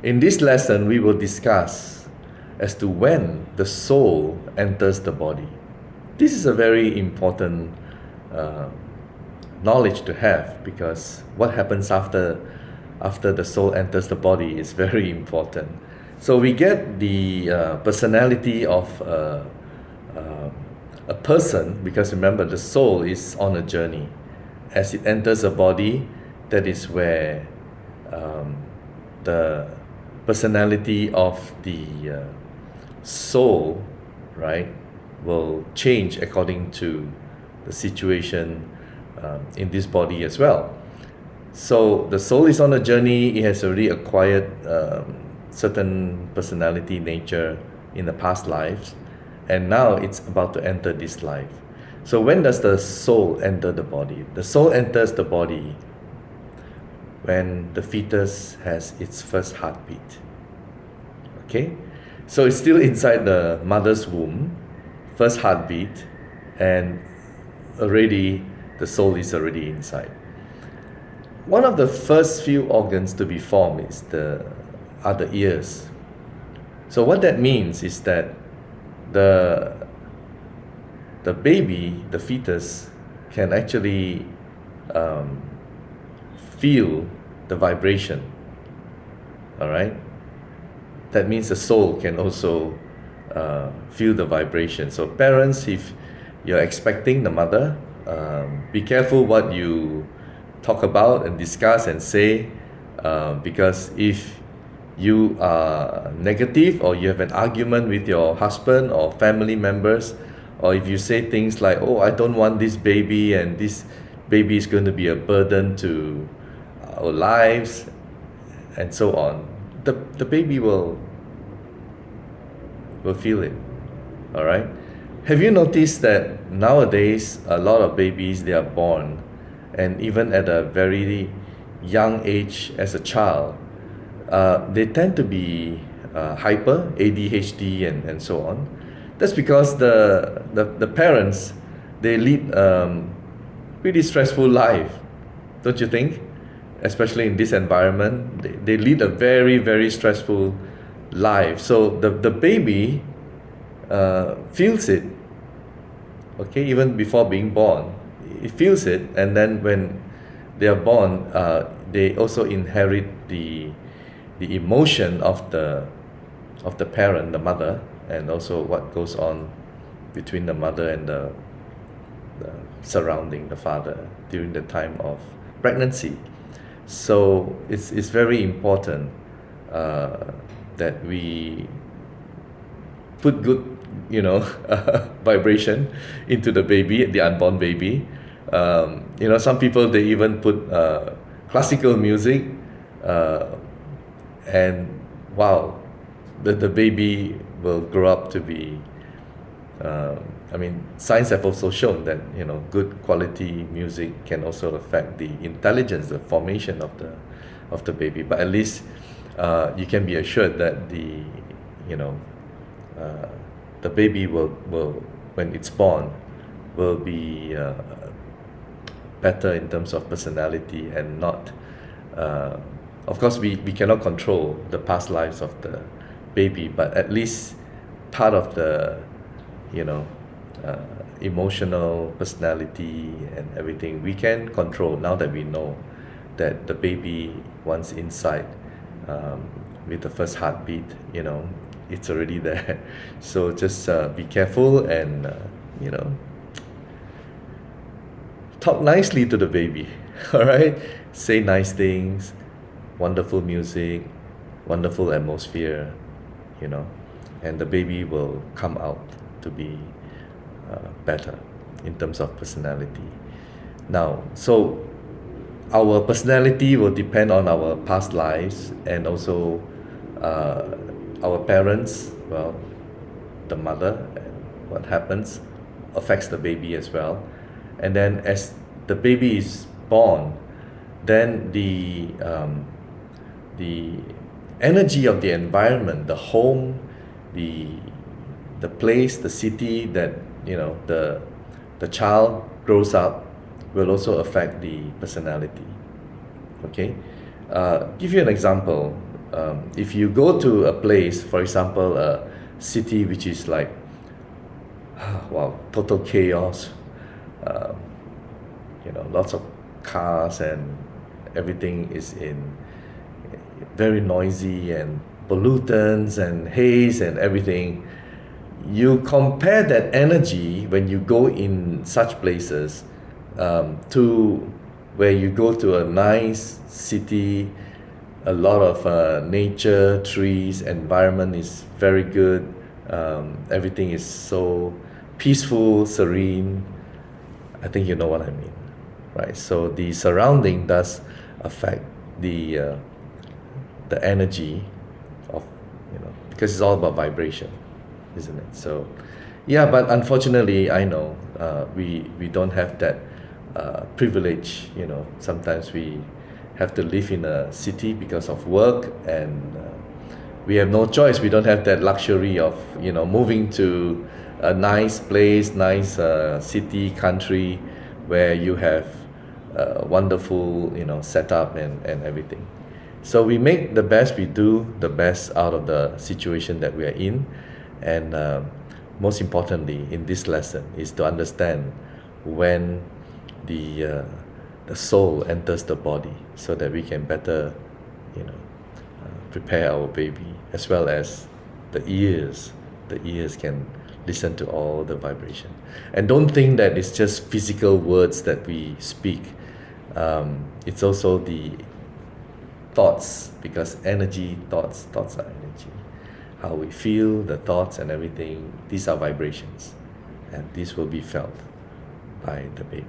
In this lesson, we will discuss as to when the soul enters the body. This is a very important uh, knowledge to have, because what happens after the soul enters the body is very important. So we get the personality of uh, a person, because remember, the soul is on a journey. As it enters a body, that is where the personality of the soul, right, will change according to the situation in this body as well. So the soul is on a journey. It has already acquired certain personality, nature in the past lives, and now it's about to enter this life. So when does the soul enter the body? The soul enters the body when the fetus has its first heartbeat. Okay? So it's still inside the mother's womb, first heartbeat, and already the soul is already inside. One of the first few organs to be formed are the ears. So what that means is that the baby, the fetus, can actually feel the vibration. All right? That means the soul can also feel the vibration. So parents, if you're expecting the mother, be careful what you talk about and discuss and say, because if you are negative, or you have an argument with your husband or family members, or if you say things like, oh, I don't want this baby, and this baby is going to be a burden to our lives, and so on, the baby will feel it. All right? Have you noticed that nowadays a lot of babies, they are born, and even at a very young age as a child, they tend to be hyper, ADHD, and so on. That's because the parents, they lead pretty stressful life, don't you think? Especially in this environment, they lead a very, very stressful life. So the baby feels it, okay, even before being born. It feels it, and then when they are born, they also inherit the emotion of the parent, the mother, and also what goes on between the mother and the surrounding the father during the time of pregnancy. So it's very important that we put good, vibration into the baby, the unborn baby. Some people, they even put classical music, and wow, the baby will grow up to be. Science have also shown that good quality music can also affect the intelligence, the formation of the baby. But at least you can be assured that the baby will when it's born will be better in terms of personality, and not. Of course, we cannot control the past lives of the baby, but at least part of the emotional personality and everything we can control, now that we know that the baby, once inside, with the first heartbeat, it's already there. So just be careful, and talk nicely to the baby. All right, say nice things, wonderful music, wonderful atmosphere, and the baby will come out to be better in terms of personality. Now, so our personality will depend on our past lives, and also our parents, well, the mother, and what happens affects the baby as well. And then as the baby is born, then the energy of the environment, the home, the place, the city that the child grows up, will also affect the personality. Okay, give you an example. if you go to a place, for example, a city which is like, wow, total chaos, um, lots of cars and everything is in very noisy and pollutants and haze and everything. You compare that energy when you go in such places to where you go to a nice city, a lot of nature, trees, environment is very good. Everything is so peaceful, serene. I think you know what I mean, right? So the surrounding does affect the energy of, because it's all about vibration, isn't it? So yeah, but unfortunately I know we don't have that privilege. Sometimes we have to live in a city because of work, and we have no choice. We don't have that luxury of moving to a nice place, nice city, country, where you have wonderful setup and everything. So we make the best, we do the best out of the situation that we are in, and most importantly in this lesson is to understand when the soul enters the body, so that we can better prepare our baby, as well as the ears. The ears can listen to all the vibration. And don't think that it's just physical words that we speak. It's also the thoughts, because thoughts are energy. How we feel, the thoughts and everything, these are vibrations. And this will be felt by the baby.